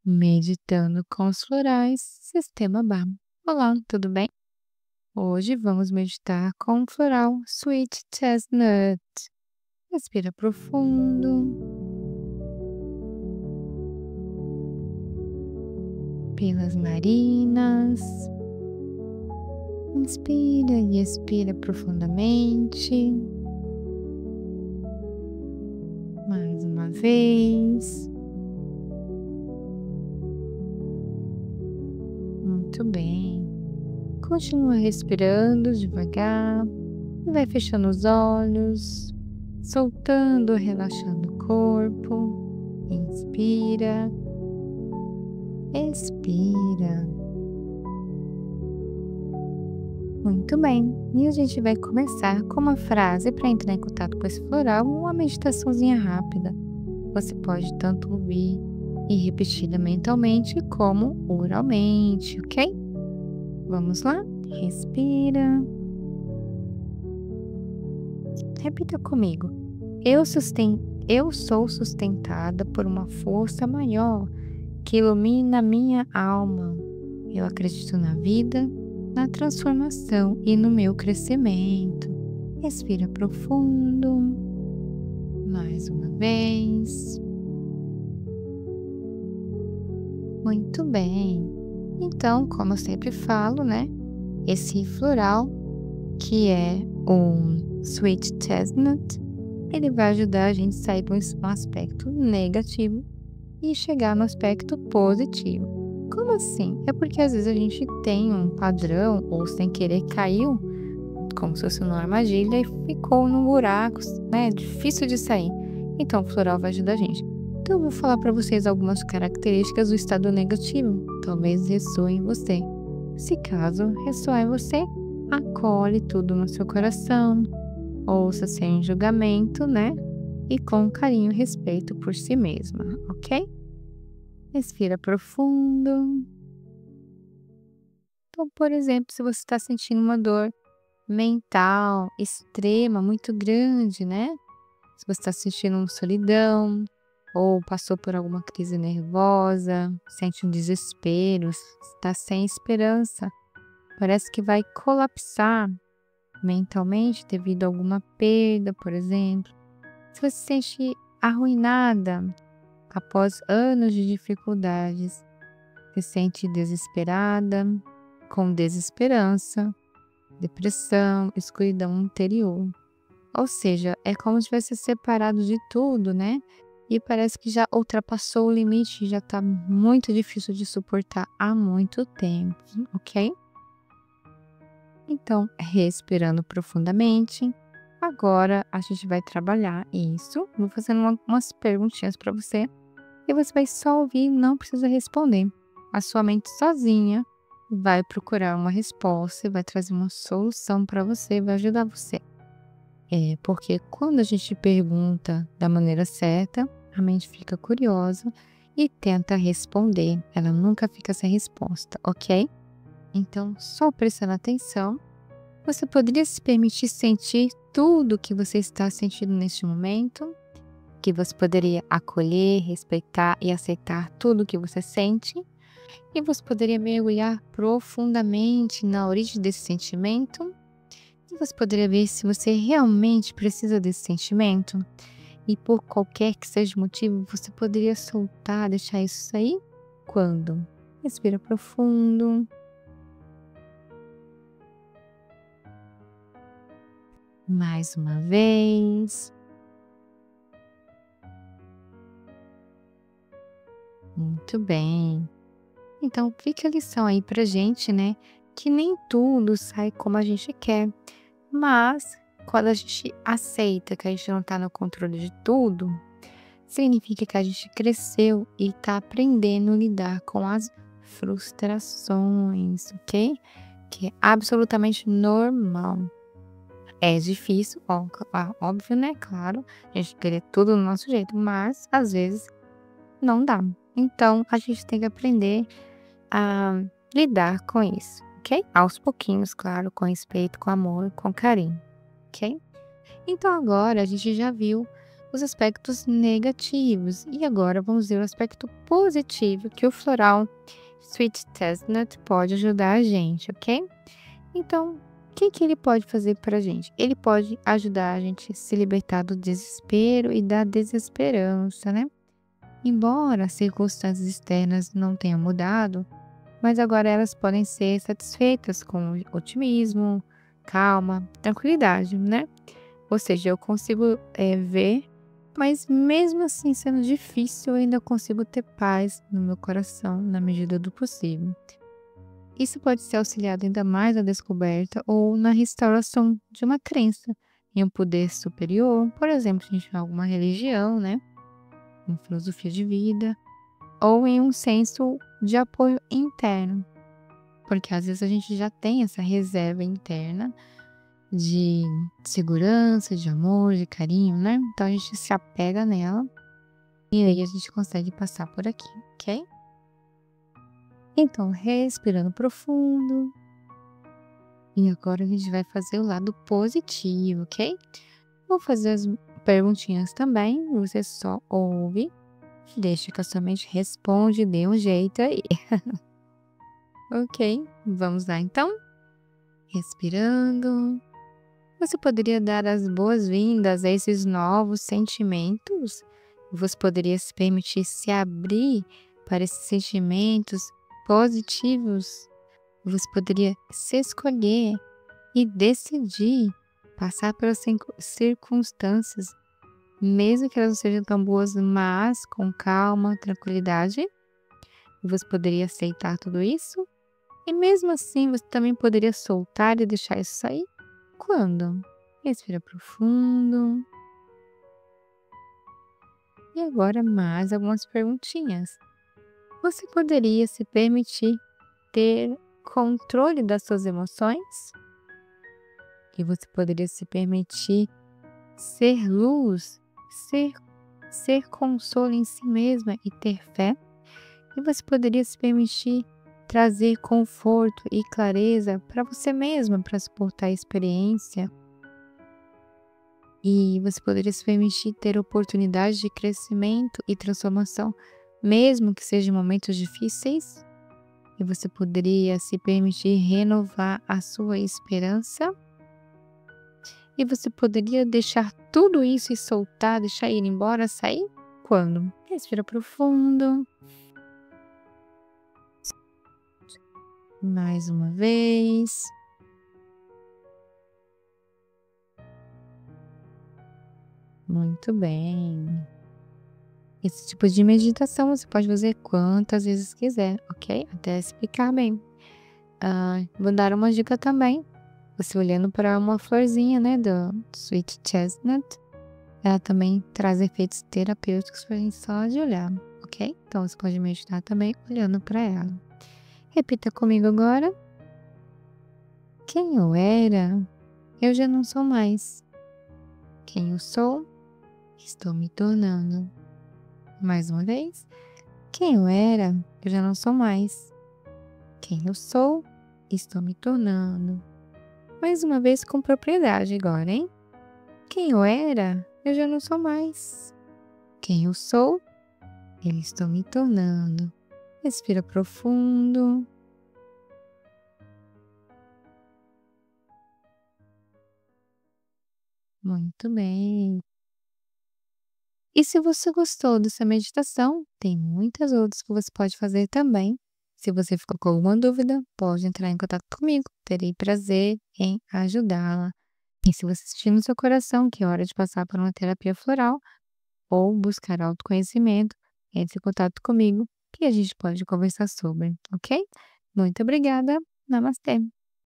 Meditando com os florais, Sistema Bá. Olá, tudo bem? Hoje vamos meditar com o floral Sweet Chestnut. Respira profundo, pelas narinas. Inspira e expira profundamente. Mais uma vez. Muito bem. Continua respirando devagar e vai fechando os olhos, soltando, relaxando o corpo. Inspira, expira. Muito bem. E a gente vai começar com uma frase para entrar em contato com esse floral, uma meditaçãozinha rápida. Você pode tanto ouvir e repetida mentalmente como oralmente, ok? Vamos lá? Respira. Repita comigo. Eu sou sustentada por uma força maior que ilumina minha alma. Eu acredito na vida, na transformação e no meu crescimento. Respira profundo. Mais uma vez. Muito bem. Então, como eu sempre falo, né? Esse floral, que é o Sweet Chestnut, ele vai ajudar a gente a sair de um aspecto negativo e chegar no aspecto positivo. Como assim? É porque às vezes a gente tem um padrão ou sem querer caiu, como se fosse numa armadilha e ficou num buraco, né? Difícil de sair. Então, o floral vai ajudar a gente. Então, eu vou falar para vocês algumas características do estado negativo. Talvez ressoe em você. Se caso ressoar em você, acolhe tudo no seu coração. Ouça sem julgamento, né? E com carinho e respeito por si mesma, ok? Respira profundo. Então, por exemplo, se você está sentindo uma dor mental extrema, muito grande, né? Se você está sentindo uma solidão, ou passou por alguma crise nervosa, sente um desespero, está sem esperança, parece que vai colapsar mentalmente devido a alguma perda, por exemplo. Se você se sente arruinada após anos de dificuldades, se sente desesperada, com desesperança, depressão, escuridão interior. Ou seja, é como se tivesse separado de tudo, né? E parece que já ultrapassou o limite, já está muito difícil de suportar há muito tempo, ok? Então, respirando profundamente. Agora a gente vai trabalhar isso. Vou fazendo umas perguntinhas para você e você vai só ouvir, não precisa responder. A sua mente sozinha vai procurar uma resposta e vai trazer uma solução para você, vai ajudar você. Porque quando a gente pergunta da maneira certa, a mente fica curiosa e tenta responder. Ela nunca fica sem resposta, ok? Então, só prestando atenção, você poderia se permitir sentir tudo o que você está sentindo neste momento, que você poderia acolher, respeitar e aceitar tudo o que você sente, e você poderia mergulhar profundamente na origem desse sentimento. E você poderia ver se você realmente precisa desse sentimento. E por qualquer que seja o motivo, você poderia soltar, deixar isso sair quando? Respira profundo. Mais uma vez. Muito bem. Então, fica a lição aí pra gente, né? Que nem tudo sai como a gente quer. Mas, quando a gente aceita que a gente não tá no controle de tudo, significa que a gente cresceu e tá aprendendo a lidar com as frustrações, ok? Que é absolutamente normal. É difícil, óbvio, né? Claro, a gente querer tudo do nosso jeito, mas às vezes não dá. Então, a gente tem que aprender a lidar com isso, ok? Aos pouquinhos, claro, com respeito, com amor, com carinho, ok? Então agora a gente já viu os aspectos negativos. E agora vamos ver o aspecto positivo que o floral Sweet Chestnut pode ajudar a gente, ok? Então, o que que ele pode fazer para a gente? Ele pode ajudar a gente a se libertar do desespero e da desesperança, né? Embora as circunstâncias externas não tenham mudado, mas agora elas podem ser satisfeitas com otimismo, calma, tranquilidade, né? Ou seja, eu consigo ver, mas mesmo assim sendo difícil, eu ainda consigo ter paz no meu coração, na medida do possível. Isso pode ser auxiliado ainda mais na descoberta ou na restauração de uma crença em um poder superior, por exemplo, a gente tem alguma religião, né? Uma filosofia de vida, ou em um senso de apoio interno, porque às vezes a gente já tem essa reserva interna de segurança, de amor, de carinho, né? Então a gente se apega nela e aí a gente consegue passar por aqui, ok? Então, respirando profundo. E agora a gente vai fazer o lado positivo, ok? Vou fazer as perguntinhas também. Você só ouve, deixa que a sua mente responde, dê um jeito aí. Ok, vamos lá então. Respirando. Você poderia dar as boas-vindas a esses novos sentimentos? Você poderia se permitir se abrir para esses sentimentos positivos? Você poderia se escolher e decidir passar pelas circunstâncias, mesmo que elas não sejam tão boas, mas com calma, tranquilidade. Você poderia aceitar tudo isso? E mesmo assim, você também poderia soltar e deixar isso sair? Quando? Respira profundo. E agora mais algumas perguntinhas. Você poderia se permitir ter controle das suas emoções? E você poderia se permitir ser luz, ser consolo em si mesma e ter fé? E você poderia se permitir trazer conforto e clareza para você mesma, para suportar a experiência? E você poderia se permitir ter oportunidades de crescimento e transformação, mesmo que sejam momentos difíceis? E você poderia se permitir renovar a sua esperança? E você poderia deixar tudo isso e soltar, deixar ir embora, sair? Quando? Respira profundo. Mais uma vez. Muito bem. Esse tipo de meditação você pode fazer quantas vezes quiser, ok? Até explicar bem. Vou dar uma dica também. Você olhando para uma florzinha, né, do Sweet Chestnut, ela também traz efeitos terapêuticos para a gente só de olhar, ok? Então você pode meditar também olhando para ela. Repita comigo agora. Quem eu era, eu já não sou mais. Quem eu sou, estou me tornando. Mais uma vez. Quem eu era, eu já não sou mais. Quem eu sou, estou me tornando. Mais uma vez com propriedade agora, hein? Quem eu era, eu já não sou mais. Quem eu sou, eu estou me tornando. Respira profundo. Muito bem. E se você gostou dessa meditação, tem muitas outras que você pode fazer também. Se você ficou com alguma dúvida, pode entrar em contato comigo. Terei prazer em ajudá-la. E se você sentir no seu coração que é hora de passar por uma terapia floral ou buscar autoconhecimento, entre em contato comigo que a gente pode conversar sobre, ok? Muito obrigada. Namastê.